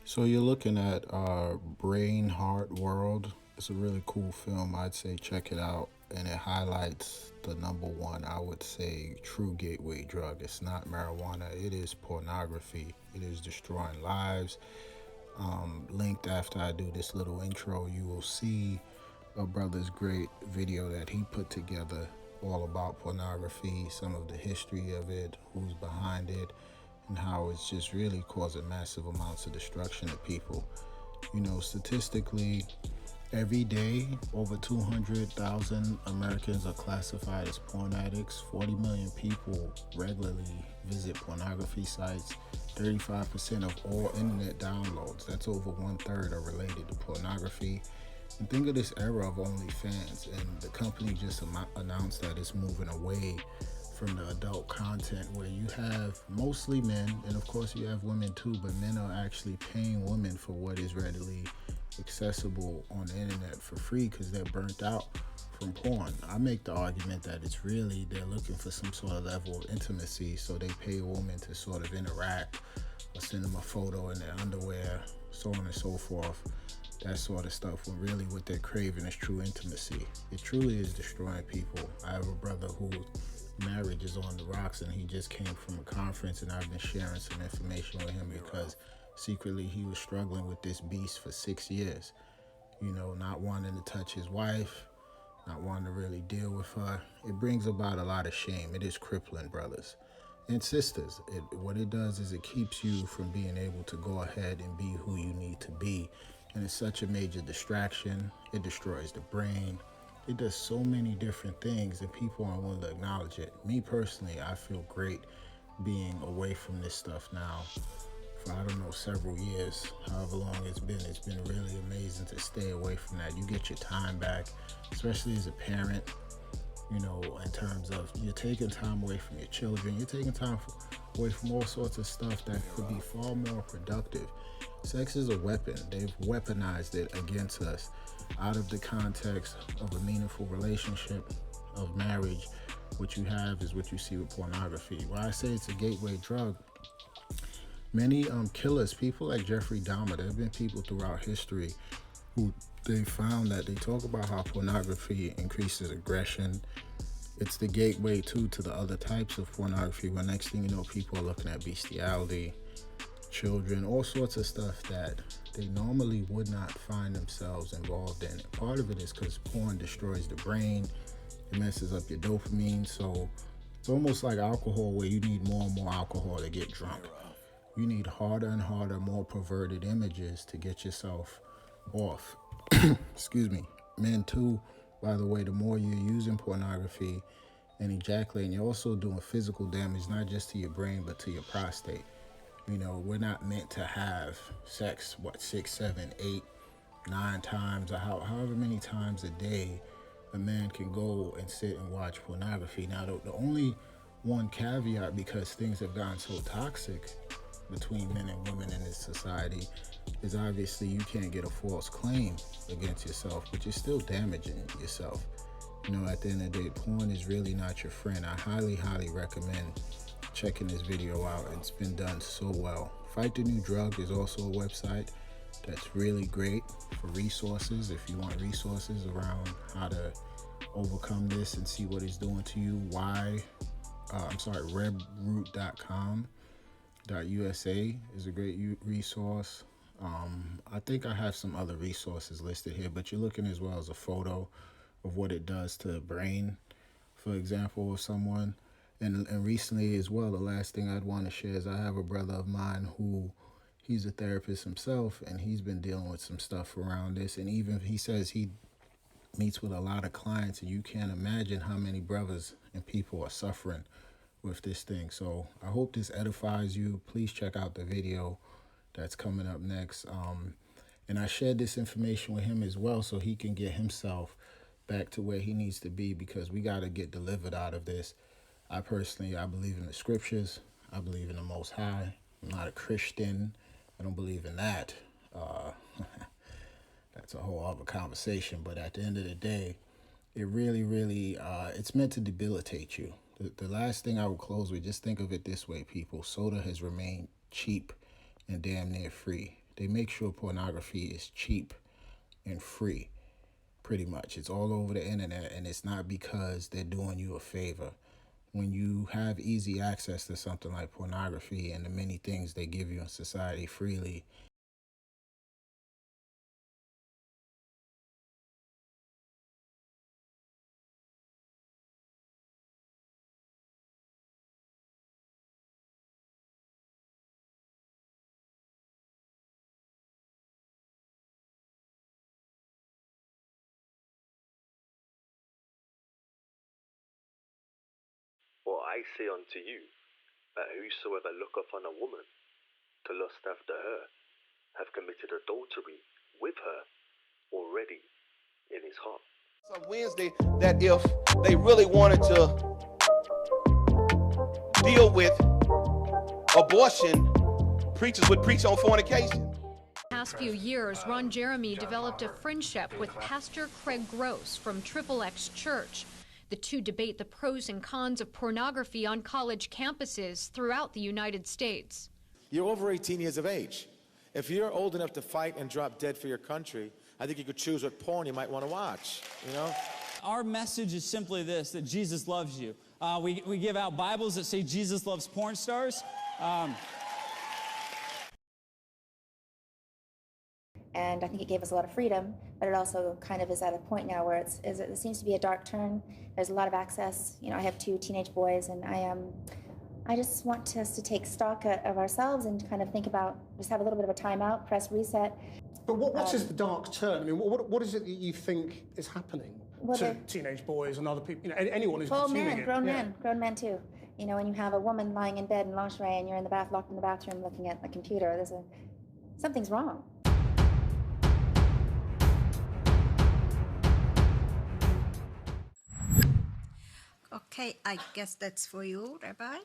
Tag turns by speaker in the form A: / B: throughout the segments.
A: So you're looking at Brain Heart World. It's a really cool film. I'd say check it out, and it highlights the number one, I would say, true gateway drug. It's not marijuana. It is pornography. It is destroying lives. Linked after I do this little intro, you will see a brother's great video that he put together all about pornography, some of the history of it, who's behind it, and how it's just really causing massive amounts of destruction to people. You know, statistically, every day over 200,000 Americans are classified as porn addicts. 40 million people regularly visit pornography sites. 35% of all internet downloads, that's over one third, are related to pornography. And think of this era of OnlyFans, and the company just announced that it's moving away from the adult content where you have mostly men, and of course you have women too, but men are actually paying women for what is readily accessible on the internet for free because they're burnt out from porn. I make the argument that it's really they're looking for some sort of level of intimacy, so they pay a woman to sort of interact or send them a photo in their underwear, so on and so forth. That sort of stuff, when really what they're craving is true intimacy. It truly is destroying people. I have a brother whose marriage is on the rocks, and he just came from a conference, and I've been sharing some information with him because secretly he was struggling with this beast for 6 years. You know, not wanting to touch his wife, not wanting to really deal with her. It brings about a lot of shame. It is crippling, brothers and sisters. What it does is it keeps you from being able to go ahead and be who you need to be. And it's such a major distraction. It destroys the brain. It does so many different things, and people aren't willing to acknowledge it. Me personally, I feel great being away from this stuff now for, I don't know, several years, however long it's been. It's been really amazing to stay away from that. You get your time back, especially as a parent, you know, in terms of you're taking time away from your children, you're taking time away from all sorts of stuff that could be far more productive. Sex is a weapon. They've weaponized it against us out of the context of a meaningful relationship, of marriage. What you have is what you see with pornography. Why I say it's a gateway drug, many killers, people like Jeffrey Dahmer, there have been people throughout history who they found that they talk about how pornography increases aggression. It's the gateway too to the other types of pornography, where next thing you know, people are looking at bestiality, children, all sorts of stuff that they normally would not find themselves involved in. And part of it is because porn destroys the brain, it messes up your dopamine. So it's almost like alcohol, where you need more and more alcohol to get drunk. You need harder and harder, more perverted images to get yourself off. Excuse me. Men too, by the way, the more you're using pornography and ejaculating, you're also doing physical damage, not just to your brain, but to your prostate. You know, we're not meant to have sex, what, 6, 7, 8, 9 times, or however many times a day a man can go and sit and watch pornography. Now, the only one caveat, because things have gotten so toxic between men and women in this society, is obviously you can't get a false claim against yourself, but you're still damaging yourself. You know, at the end of the day, porn is really not your friend. I highly, highly recommend checking this video out. It's been done so well. Fight the New Drug is also a website that's really great for resources. If you want resources around how to overcome this and see what it's doing to you, reproot.com.usa is a great resource. I think I have some other resources listed here, but you're looking as well as a photo of what it does to the brain, for example, of someone. And recently as well, the last thing I'd want to share is I have a brother of mine who he's a therapist himself, and he's been dealing with some stuff around this. And even he says he meets with a lot of clients, and you can't imagine how many brothers and people are suffering with this thing. So I hope this edifies you. Please check out the video that's coming up next. And I shared this information with him as well so he can get himself back to where he needs to be, because we got to get delivered out of this. I believe in the scriptures. I believe in the Most High. I'm not a Christian. I don't believe in that. Uh, that's a whole other conversation. But at the end of the day, it really, really, it's meant to debilitate you. The last thing I will close with, just think of it this way, people. Soda has remained cheap and damn near free. They make sure pornography is cheap and free, pretty much. It's all over the internet, and it's not because they're doing you a favor. When you have easy access to something like pornography and the many things they give you in society freely,
B: For I say unto you, that whosoever looketh on a woman to lust after her, hath committed adultery with her already in his heart.
C: On Wednesday, that if they really wanted to deal with abortion, preachers would preach on fornication.
D: Past few years, Ron Jeremy developed a friendship with Pastor Craig Gross from Triple X Church. The two debate the pros and cons of pornography on college campuses throughout the United States.
E: You're over 18 years of age. If you're old enough to fight and drop dead for your country, I think you could choose what porn you might want to watch, you know?
F: Our message is simply this, that Jesus loves you. We give out Bibles that say Jesus loves porn stars.
G: And I think it gave us a lot of freedom, but it also kind of is at a point now where it seems to be a dark turn. There's a lot of access. You know, I have 2 teenage boys, and I just want us to take stock of ourselves and kind of think about, just have a little bit of a timeout, press reset.
H: But what is the dark turn? I mean, what is it that you think is happening to teenage boys and other people, you know, anyone who's consuming it?
G: Grown men too. You know, when you have a woman lying in bed in lingerie and you're in the locked in the bathroom looking at the computer, something's wrong.
I: Okay, I guess that's for you, Rabbi.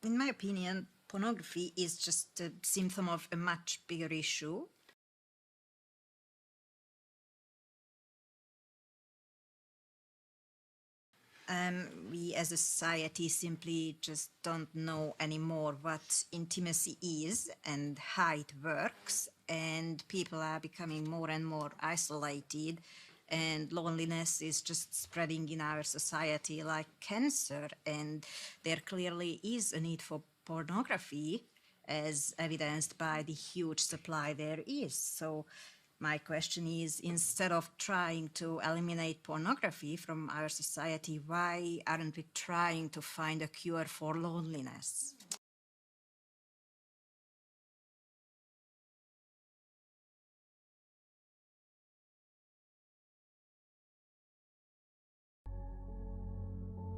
I: In my opinion, pornography is just a symptom of a much bigger issue. We as a society simply just don't know anymore what intimacy is and how it works, and people are becoming more and more isolated, and loneliness is just spreading in our society like cancer, and there clearly is a need for pornography as evidenced by the huge supply there is. So my question is, instead of trying to eliminate pornography from our society, why aren't we trying to find a cure for loneliness?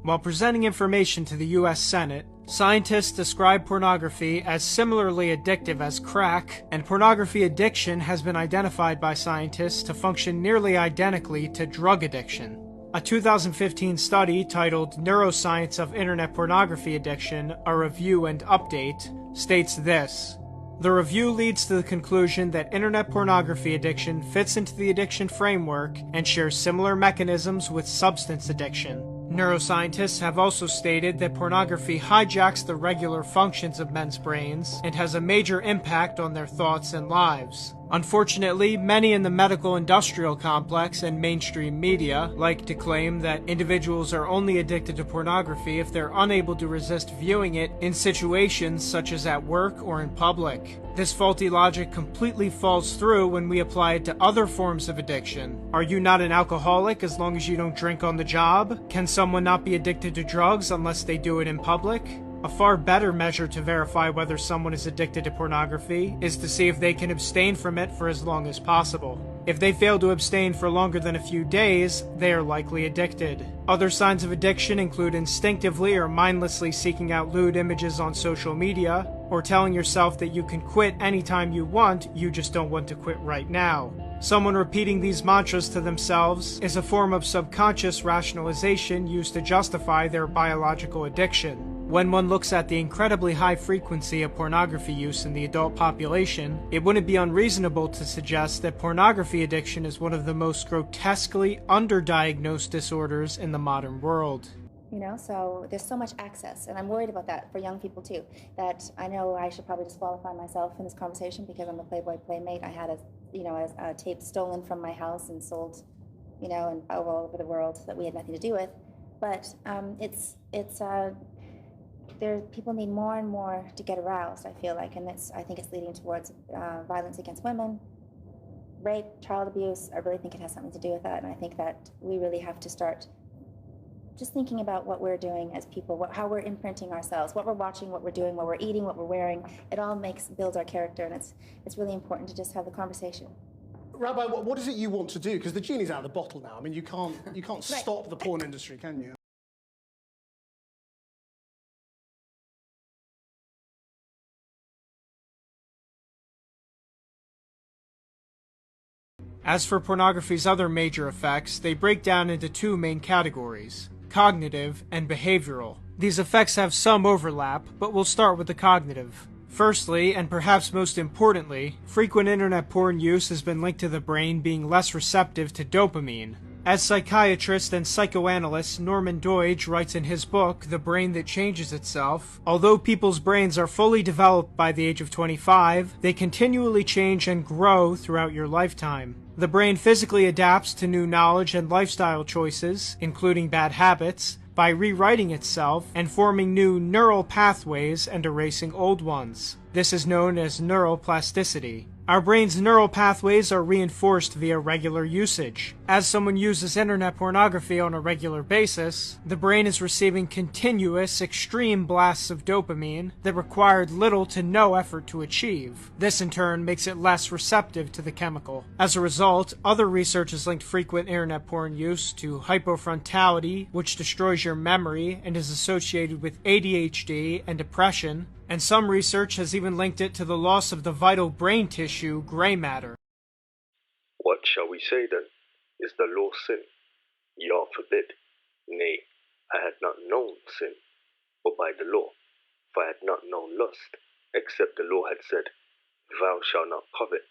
J: While presenting information to the U.S. Senate, scientists describe pornography as similarly addictive as crack, and pornography addiction has been identified by scientists to function nearly identically to drug addiction. A 2015 study titled Neuroscience of Internet Pornography Addiction, a Review and Update, states this. The review leads to the conclusion that internet pornography addiction fits into the addiction framework and shares similar mechanisms with substance addiction. Neuroscientists have also stated that pornography hijacks the regular functions of men's brains and has a major impact on their thoughts and lives. Unfortunately, many in the medical industrial complex and mainstream media like to claim that individuals are only addicted to pornography if they're unable to resist viewing it in situations such as at work or in public. This faulty logic completely falls through when we apply it to other forms of addiction. Are you not an alcoholic as long as you don't drink on the job? Can someone not be addicted to drugs unless they do it in public? A far better measure to verify whether someone is addicted to pornography is to see if they can abstain from it for as long as possible. If they fail to abstain for longer than a few days, they are likely addicted. Other signs of addiction include instinctively or mindlessly seeking out lewd images on social media, or telling yourself that you can quit anytime you want, you just don't want to quit right now. Someone repeating these mantras to themselves is a form of subconscious rationalization used to justify their biological addiction. When one looks at the incredibly high frequency of pornography use in the adult population, it wouldn't be unreasonable to suggest that pornography addiction is one of the most grotesquely underdiagnosed disorders in the modern world.
G: You know, so there's so much access, and I'm worried about that for young people too. That I know I should probably disqualify myself in this conversation because I'm a Playboy playmate. I had a tape stolen from my house and sold, and all over the world that we had nothing to do with. But people need more and more to get aroused, I feel like, and I think it's leading towards violence against women, rape, child abuse. I really think it has something to do with that, and I think that we really have to start just thinking about what we're doing as people, how we're imprinting ourselves, what we're watching, what we're doing, what we're eating, what we're wearing. It all builds our character, and it's really important to just have the conversation.
H: Rabbi, what is it you want to do? Because the genie's out of the bottle now. I mean, you can't
G: Right.
H: stop the porn industry, can you?
J: As for pornography's other major effects, they break down into two main categories: cognitive and behavioral. These effects have some overlap, but we'll start with the cognitive. Firstly, and perhaps most importantly, frequent internet porn use has been linked to the brain being less receptive to dopamine. As psychiatrist and psychoanalyst Norman Doidge writes in his book, The Brain That Changes Itself, although people's brains are fully developed by the age of 25, they continually change and grow throughout your lifetime. The brain physically adapts to new knowledge and lifestyle choices, including bad habits, by rewriting itself and forming new neural pathways and erasing old ones. This is known as neuroplasticity. Our brain's neural pathways are reinforced via regular usage. As someone uses internet pornography on a regular basis, the brain is receiving continuous, extreme blasts of dopamine that required little to no effort to achieve. This in turn makes it less receptive to the chemical. As a result, other research has linked frequent internet porn use to hypofrontality, which destroys your memory and is associated with ADHD and depression, and some research has even linked it to the loss of the vital brain tissue, gray matter.
B: What shall we say then? Is the law sin? Yah forbid. Nay, I had not known sin, but by the law. For I had not known lust, except the law had said, Thou shalt not covet.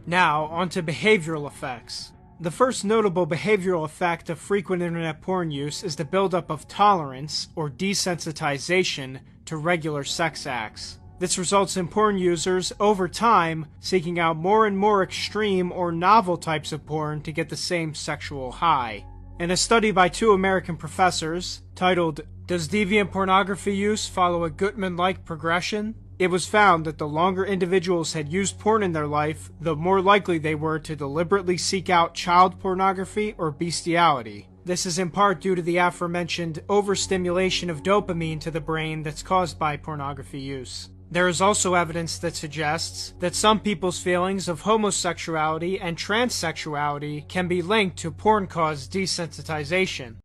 J: Now, on to behavioral effects. The first notable behavioral effect of frequent internet porn use is the buildup of tolerance, or desensitization, to regular sex acts. This results in porn users, over time, seeking out more and more extreme or novel types of porn to get the same sexual high. In a study by two American professors, titled, Does Deviant Pornography Use Follow a Gutman-like Progression?, it was found that the longer individuals had used porn in their life, the more likely they were to deliberately seek out child pornography or bestiality. This is in part due to the aforementioned overstimulation of dopamine to the brain that's caused by pornography use. There is also evidence that suggests that some people's feelings of homosexuality and transsexuality can be linked to porn-caused desensitization.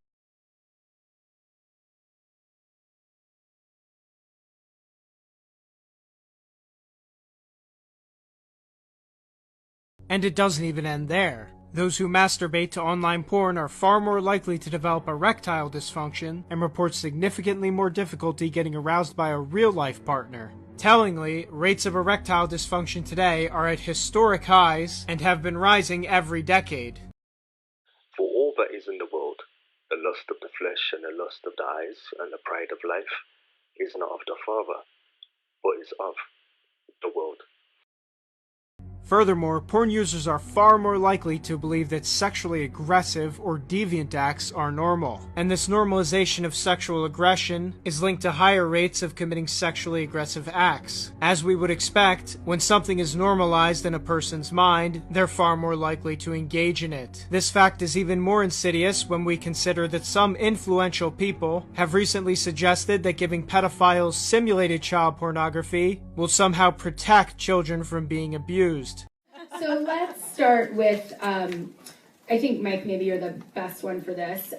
J: And it doesn't even end there. Those who masturbate to online porn are far more likely to develop erectile dysfunction and report significantly more difficulty getting aroused by a real-life partner. Tellingly, rates of erectile dysfunction today are at historic highs and have been rising every decade.
B: For all that is in the world, the lust of the flesh and the lust of the eyes and the pride of life, is not of the Father, but is of the world.
J: Furthermore, porn users are far more likely to believe that sexually aggressive or deviant acts are normal. And this normalization of sexual aggression is linked to higher rates of committing sexually aggressive acts. As we would expect, when something is normalized in a person's mind, they're far more likely to engage in it. This fact is even more insidious when we consider that some influential people have recently suggested that giving pedophiles simulated child pornography will somehow protect children from being abused.
K: So let's start with, I think, Mike, maybe you're the best one for this.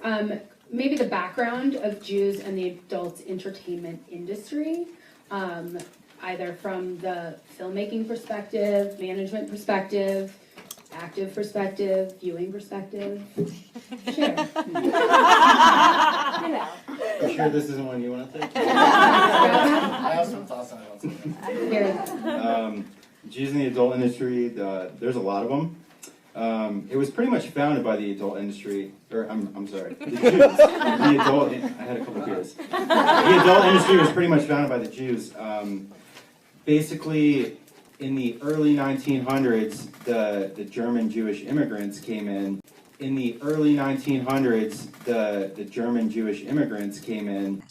K: Maybe the background of Jews and the adult entertainment industry, either from the filmmaking perspective, management perspective, active perspective, viewing perspective. Share.
L: You sure this isn't one you want to take? I have some thoughts on it.
K: Here.
L: Jews in the adult industry, there's a lot of them. It was pretty much founded by the adult industry, or I'm sorry, the Jews. The adult, I had a couple beers. The adult industry was pretty much founded by the Jews. Basically, in the early 1900s, the German Jewish immigrants came in. In the early 1900s, the German Jewish immigrants came in.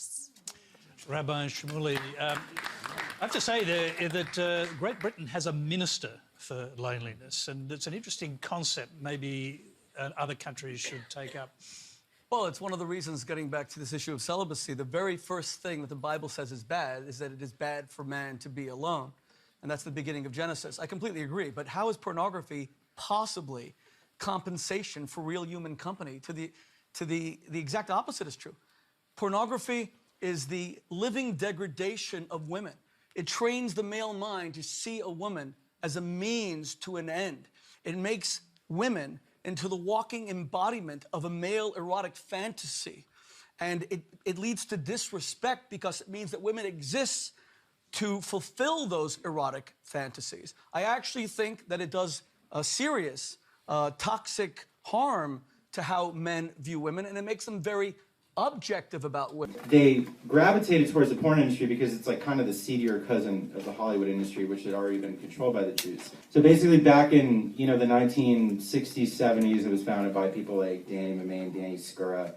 M: Rabbi Shmuley, I have to say that Great Britain has a minister for loneliness, and it's an interesting concept maybe other countries should take up.
N: Well, it's one of the reasons, getting back to this issue of celibacy, the very first thing that the Bible says is bad is that it is bad for man to be alone. And that's the beginning of Genesis. I completely agree, but how is pornography possibly compensation for real human company? The exact opposite is true. Pornography is the living degradation of women. It trains the male mind to see a woman as a means to an end. It makes women into the walking embodiment of a male erotic fantasy. And it leads to disrespect because it means that women exist to fulfill those erotic fantasies. I actually think that it does a serious toxic harm to how men view women, and it makes them very objective about women.
L: They gravitated towards the porn industry because it's like kind of the seedier cousin of the Hollywood industry, which had already been controlled by the Jews. So basically back in, the 1960s, 70s, it was founded by people like Danny Mamet and Danny Skura.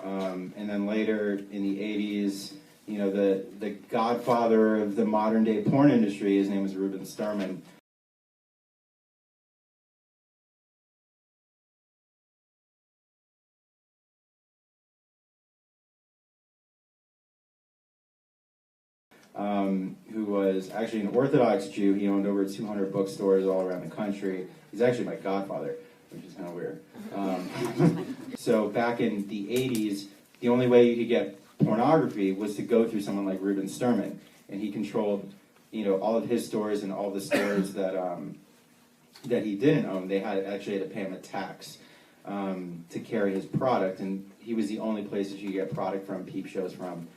L: And then later in the 80s, the godfather of the modern day porn industry, his name was Ruben Sturman. Who was actually an Orthodox Jew. He owned over 200 bookstores all around the country. He's actually my godfather, which is kind of weird. So back in the 80s, the only way you could get pornography was to go through someone like Ruben Sturman, and he controlled, all of his stores and all the stores that he didn't own. They actually had to pay him a tax to carry his product, and he was the only place that you could get product from, peep shows from.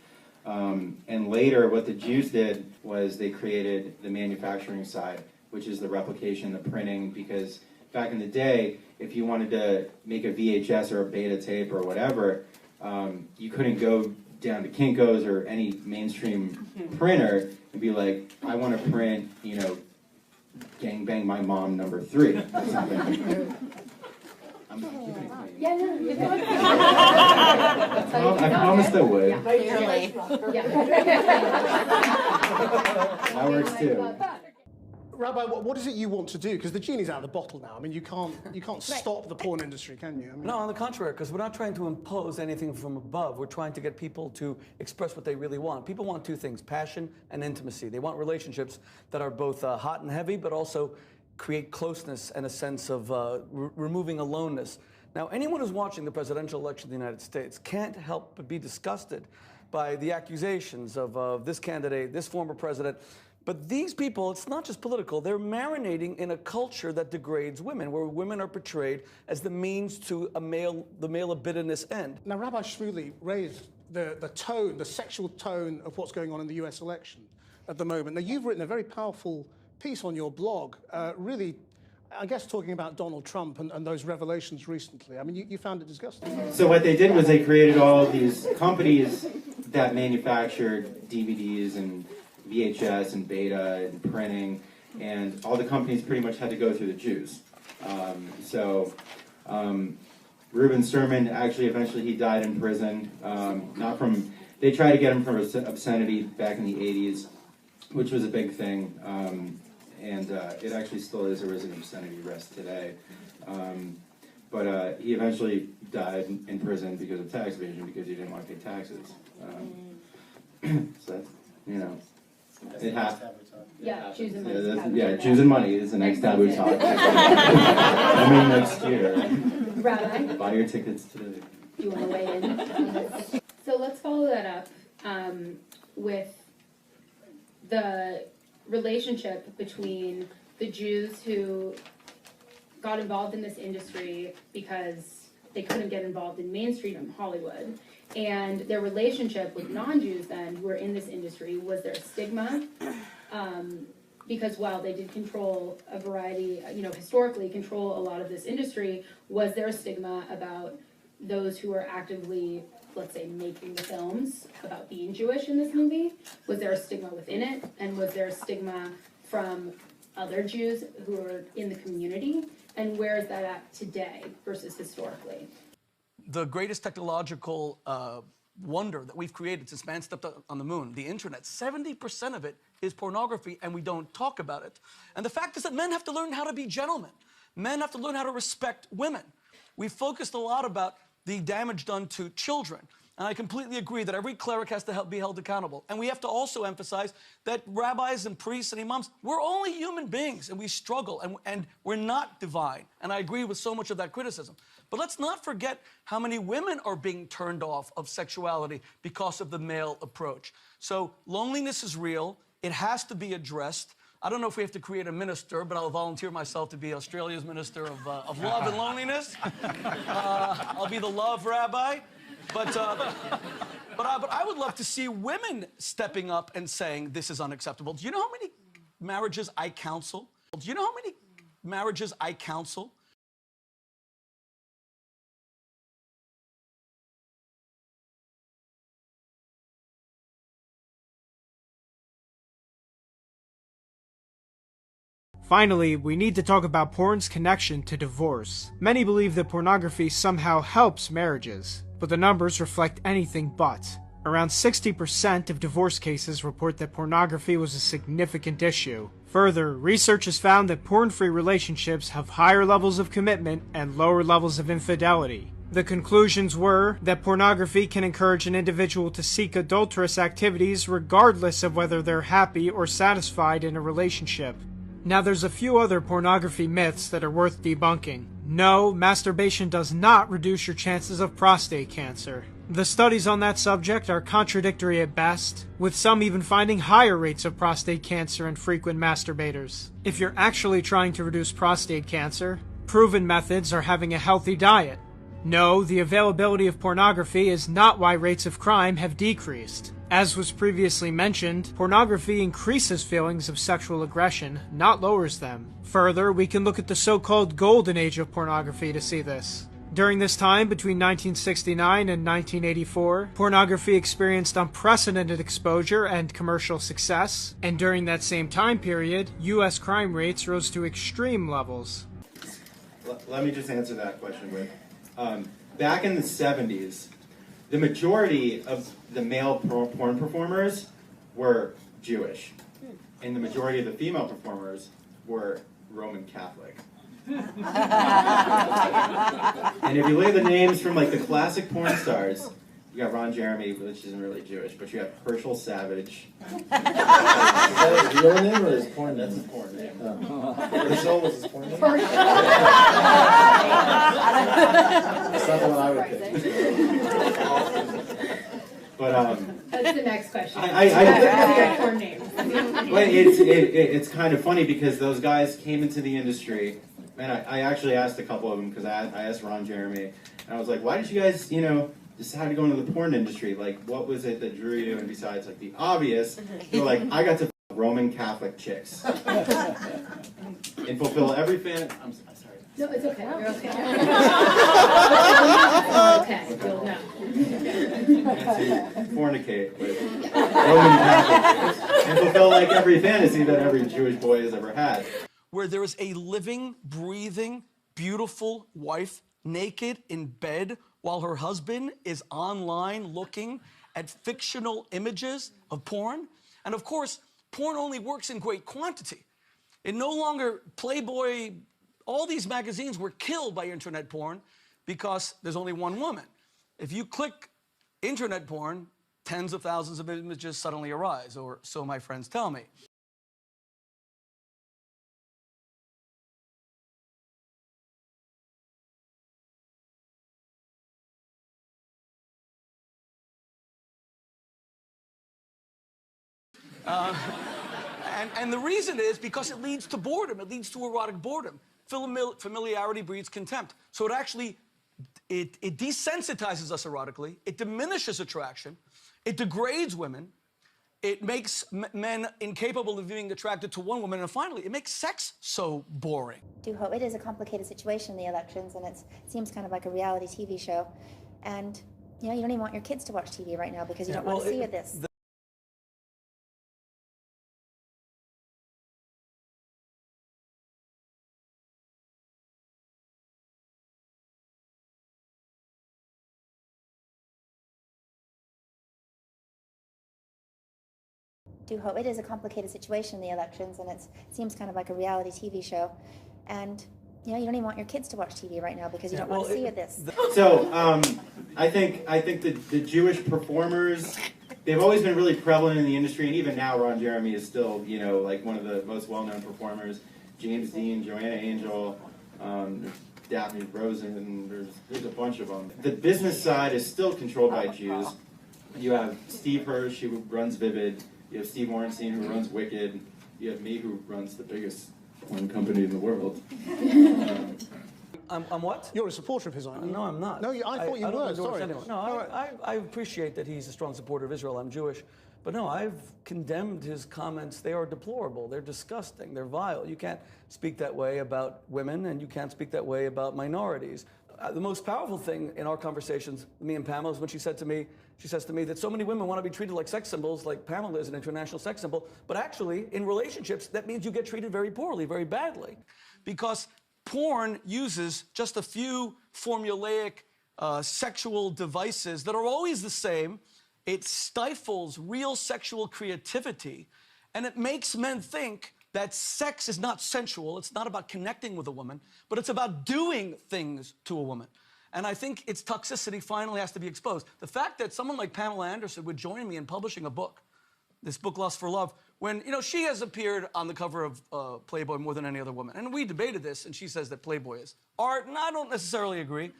L: And later, what the Jews did was they created the manufacturing side, which is the replication, the printing, because back in the day, if you wanted to make a VHS or a beta tape or whatever, you couldn't go down to Kinko's or any mainstream printer and be like, I want to print, Gang Bang My Mom #3 or something.
K: Yeah, no,
L: I promised I would.
K: Yeah.
L: That works too.
H: Rabbi, what is it you want to do? Because the genie's out of the bottle now. I mean, you can't stop the porn industry, can you?
N: No, on the contrary, because we're not trying to impose anything from above. We're trying to get people to express what they really want. People want two things: passion and intimacy. They want relationships that are both hot and heavy, but also create closeness and a sense of removing aloneness. Now, anyone who's watching the presidential election in the United States can't help but be disgusted by the accusations of this candidate, this former president. But these people, it's not just political, they're marinating in a culture that degrades women, where women are portrayed as the means to the male libidinous end.
H: Now, Rabbi Shmuley raised the tone, the sexual tone of what's going on in the US election at the moment. Now, you've written a very powerful piece on your blog, really, I guess, talking about Donald Trump and those revelations recently. I mean, you found it disgusting.
L: So what they did was they created all of these companies that manufactured DVDs and VHS and beta and printing, and all the companies pretty much had to go through the Jews. Ruben Sturman, actually, eventually he died in prison. They tried to get him from obscenity back in the 80s, which was a big thing. And it actually still is. There is an obscenity arrest today. But he eventually died in prison because of tax evasion, because he didn't want to pay taxes. So that's, it happened.
K: Yeah, Jews and money.
L: Jews and money is the next taboo talk. I mean, next year.
K: Rabbi?
L: Buy your tickets today.
K: Do you want to weigh in? So let's follow that up with the relationship between the Jews who got involved in this industry because they couldn't get involved in mainstream Hollywood, and their relationship with non-Jews then who were in this industry. Was there a stigma? because while they did control a variety, historically control a lot of this industry, was there a stigma about those who were actively, let's say, making the films about being Jewish in this movie? Was there a stigma within it? And was there a stigma from other Jews who are in the community? And where is that at today versus historically?
N: The greatest technological wonder that we've created since man stepped on the moon, the internet, 70% of it is pornography, and we don't talk about it. And the fact is that men have to learn how to be gentlemen. Men have to learn how to respect women. We focused a lot about the damage done to children. And I completely agree that every cleric has to be held accountable. And we have to also emphasize that rabbis and priests and imams, we're only human beings, and we struggle, and we're not divine. And I agree with so much of that criticism. But let's not forget how many women are being turned off of sexuality because of the male approach. So loneliness is real. It has to be addressed. I don't know if we have to create a minister, but I'll volunteer myself to be Australia's Minister of Love and Loneliness. I'll be the love rabbi. But I would love to see women stepping up and saying this is unacceptable. Do you know how many marriages I counsel? Do you know how many marriages I counsel?
J: Finally, we need to talk about porn's connection to divorce. Many believe that pornography somehow helps marriages, but the numbers reflect anything but. Around 60% of divorce cases report that pornography was a significant issue. Further, research has found that porn-free relationships have higher levels of commitment and lower levels of infidelity. The conclusions were that pornography can encourage an individual to seek adulterous activities regardless of whether they're happy or satisfied in a relationship. Now there's a few other pornography myths that are worth debunking. No, masturbation does not reduce your chances of prostate cancer. The studies on that subject are contradictory at best, with some even finding higher rates of prostate cancer in frequent masturbators. If you're actually trying to reduce prostate cancer, proven methods are having a healthy diet. No, the availability of pornography is not why rates of crime have decreased. As was previously mentioned, pornography increases feelings of sexual aggression, not lowers them. Further, we can look at the so-called golden age of pornography to see this. During this time, between 1969 and 1984, pornography experienced unprecedented exposure and commercial success, and during that same time period, U.S. crime rates rose to extreme levels.
L: Let me just answer that question, Rick. Back in the 70s, the majority of the male porn performers were Jewish, and the majority of the female performers were Roman Catholic. And if you look at the names from like the classic porn stars, you got Ron Jeremy, which isn't really Jewish, but you have Herschel Savage. Is that his real name or his porn name? That's his porn name. Herschel was his porn name? That's not the one I would pick. But
K: that's the next question. Porn names.
L: But it's kind of funny because those guys came into the industry, and I actually asked a couple of them because I asked Ron Jeremy, and I was like, why did you guys, decide to go into the porn industry? Like, what was it that drew you? And besides, like, the obvious, they were like, I got to f Roman Catholic chicks and fulfill every fan. I'm sorry.
K: No, it's okay. You're okay. Okay, you'll know.
L: And to fornicate with Roman Catholic chicks and fulfill like every fantasy that every Jewish boy has ever had.
N: Where there is a living, breathing, beautiful wife naked in bed while her husband is online looking at fictional images of porn. And of course, porn only works in great quantity. It no longer, Playboy, all these magazines were killed by internet porn because there's only one woman. If you click internet porn, tens of thousands of images suddenly arise, or so my friends tell me. And the reason is because it leads to boredom. It leads to erotic boredom. Familiarity breeds contempt. So it actually, it desensitizes us erotically. It diminishes attraction. It degrades women. it makes men incapable of being attracted to one woman, and finally, it makes sex so boring.
G: Do hope it is a complicated situation, the elections, and it seems kind of like a reality TV show. And, you know, you don't even want your kids to watch TV right now because you don't want to see this. Do hope it is a complicated situation, the elections, and it seems kind of like a reality TV show. And, you know, you don't even want your kids to watch TV right now because you don't want to see this.
L: So I think the Jewish performers, they've always been really prevalent in the industry, and even now Ron Jeremy is still, you know, like one of the most well-known performers. James Dean, Joanna Angel, Daphne Rosen, there's a bunch of them. The business side is still controlled by Jews. You have Steve Hirsch, who runs Vivid. You have Steve Orenstein, who runs Wicked. You have me, who runs the biggest porn company in the world.
N: I'm what?
H: You're a supporter of his, aren't you?
N: No, I'm not.
H: No, I thought you were. Sorry.
N: No, I appreciate that he's a strong supporter of Israel. I'm Jewish. But no, I've condemned his comments. They are deplorable. They're disgusting. They're vile. You can't speak that way about women, and you can't speak that way about minorities. The most powerful thing in our conversations, me and Pamela, is when she says to me that so many women want to be treated like sex symbols, like Pamela is an international sex symbol, but actually, in relationships, that means you get treated very poorly, very badly. Because porn uses just a few formulaic sexual devices that are always the same. It stifles real sexual creativity, and it makes men think that sex is not sensual, it's not about connecting with a woman, but it's about doing things to a woman. And I think its toxicity finally has to be exposed. The fact that someone like Pamela Anderson would join me in publishing a book, this book, Lust for Love, when, you know, she has appeared on the cover of Playboy more than any other woman. And we debated this, and she says that Playboy is art, and I don't necessarily agree,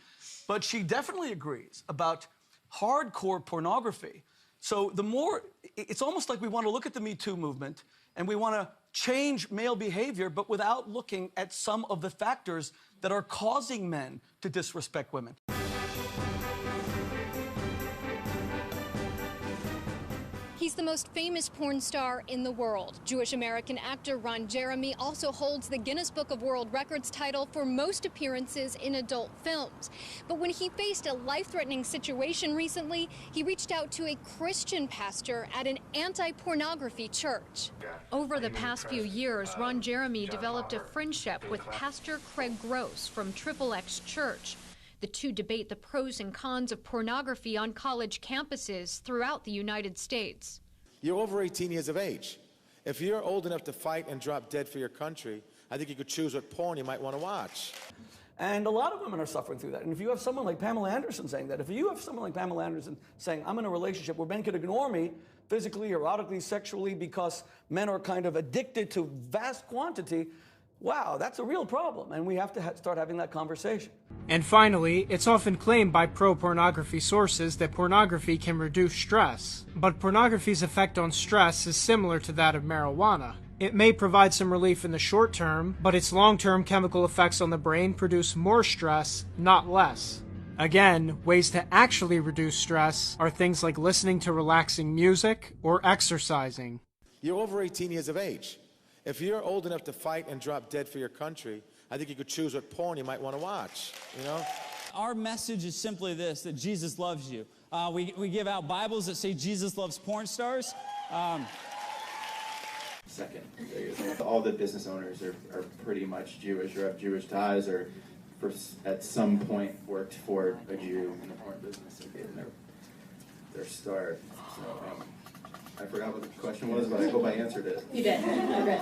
N: but she definitely agrees about hardcore pornography. So the more, it's almost like we want to look at the Me Too movement, and we want to change male behavior, but without looking at some of the factors that are causing men to disrespect women.
D: He's the most famous porn star in the world. Jewish-American actor Ron Jeremy also holds the Guinness Book of World Records title for most appearances in adult films. But when he faced a life-threatening situation recently, he reached out to a Christian pastor at an anti-pornography church. Over the past few years, Ron Jeremy developed a friendship with Pastor Craig Gross from XXX Church. The two debate the pros and cons of pornography on college campuses throughout the United States.
E: You're over 18 years of age. If you're old enough to fight and drop dead for your country, I think you could choose what porn you might want to watch.
N: And a lot of women are suffering through that. And if you have someone like Pamela Anderson saying that, if you have someone like Pamela Anderson saying, I'm in a relationship where men could ignore me physically, erotically, sexually, because men are kind of addicted to vast quantity, wow, that's a real problem, and we have to start having that conversation.
J: And finally, it's often claimed by pro-pornography sources that pornography can reduce stress. But pornography's effect on stress is similar to that of marijuana. It may provide some relief in the short term, but its long-term chemical effects on the brain produce more stress, not less. Again, ways to actually reduce stress are things like listening to relaxing music or exercising.
E: You're over 18 years of age. If you're old enough to fight and drop dead for your country, I think you could choose what porn you might want to watch, you know?
F: Our message is simply this, that Jesus loves you. We give out Bibles that say Jesus loves porn stars.
L: Second, all the business owners are pretty much Jewish or have Jewish ties or at some point worked for a Jew in the porn business and getting their start. So, I forgot what the question was, but I hope I answered it.
K: You did. Okay.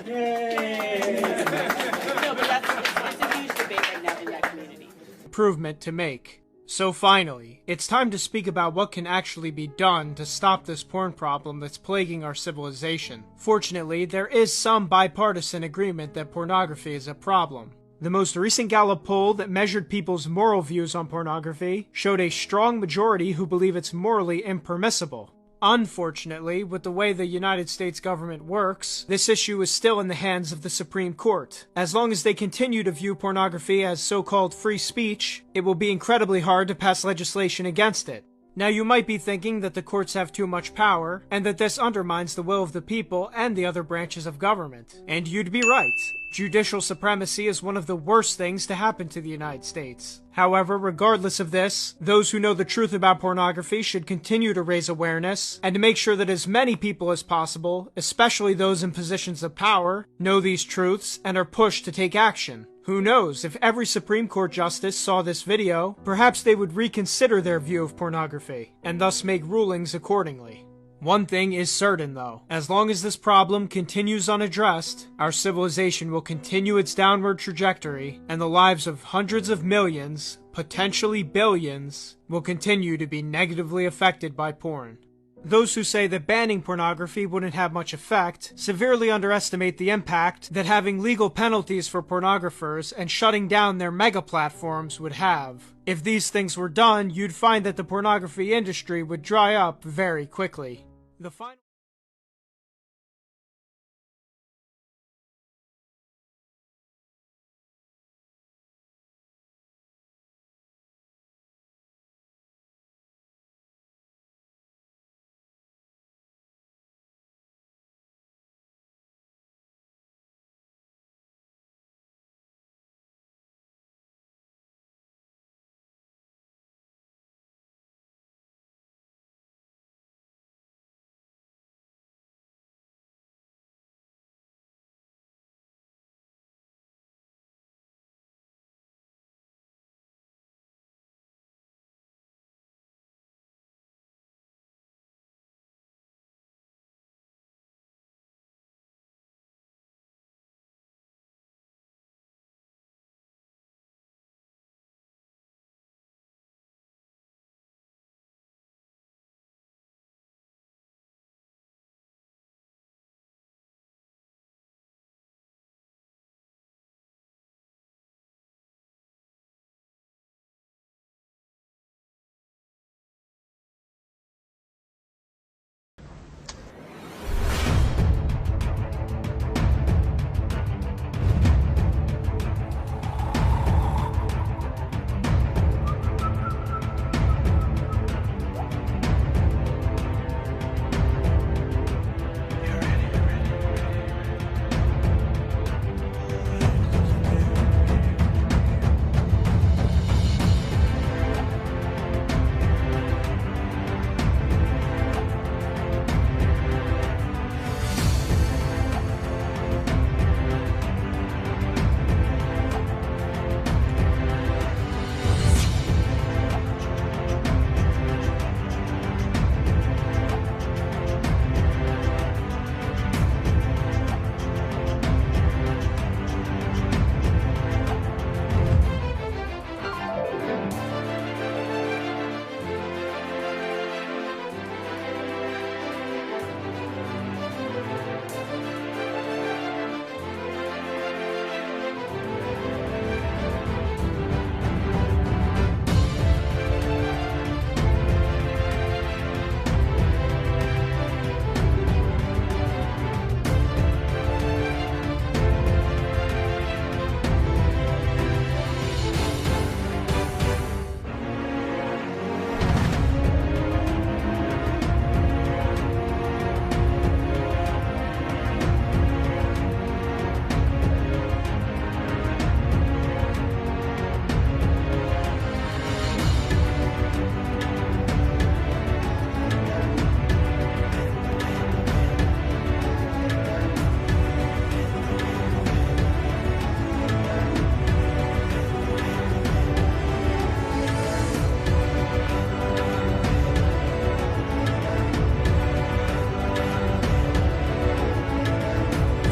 L: Yay!
O: No, but it's a huge debate right now in that community.
J: Improvement to make. So finally, it's time to speak about what can actually be done to stop this porn problem that's plaguing our civilization. Fortunately, there is some bipartisan agreement that pornography is a problem. The most recent Gallup poll that measured people's moral views on pornography showed a strong majority who believe it's morally impermissible. Unfortunately, with the way the United States government works, this issue is still in the hands of the Supreme Court. As long as they continue to view pornography as so-called free speech, it will be incredibly hard to pass legislation against it. Now you might be thinking that the courts have too much power, and that this undermines the will of the people and the other branches of government. And you'd be right. Judicial supremacy is one of the worst things to happen to the United States. However, regardless of this, those who know the truth about pornography should continue to raise awareness, and to make sure that as many people as possible, especially those in positions of power, know these truths and are pushed to take action. Who knows, if every Supreme Court justice saw this video, perhaps they would reconsider their view of pornography, and thus make rulings accordingly. One thing is certain though, as long as this problem continues unaddressed, our civilization will continue its downward trajectory, and the lives of hundreds of millions, potentially billions, will continue to be negatively affected by porn. Those who say that banning pornography wouldn't have much effect severely underestimate the impact that having legal penalties for pornographers and shutting down their mega platforms would have. If these things were done, you'd find that the pornography industry would dry up very quickly. The final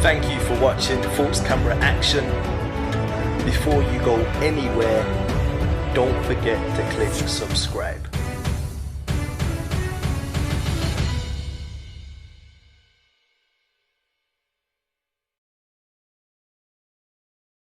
B: Thank you for watching Thoughts Camera Action. Before you go anywhere, don't forget to click subscribe.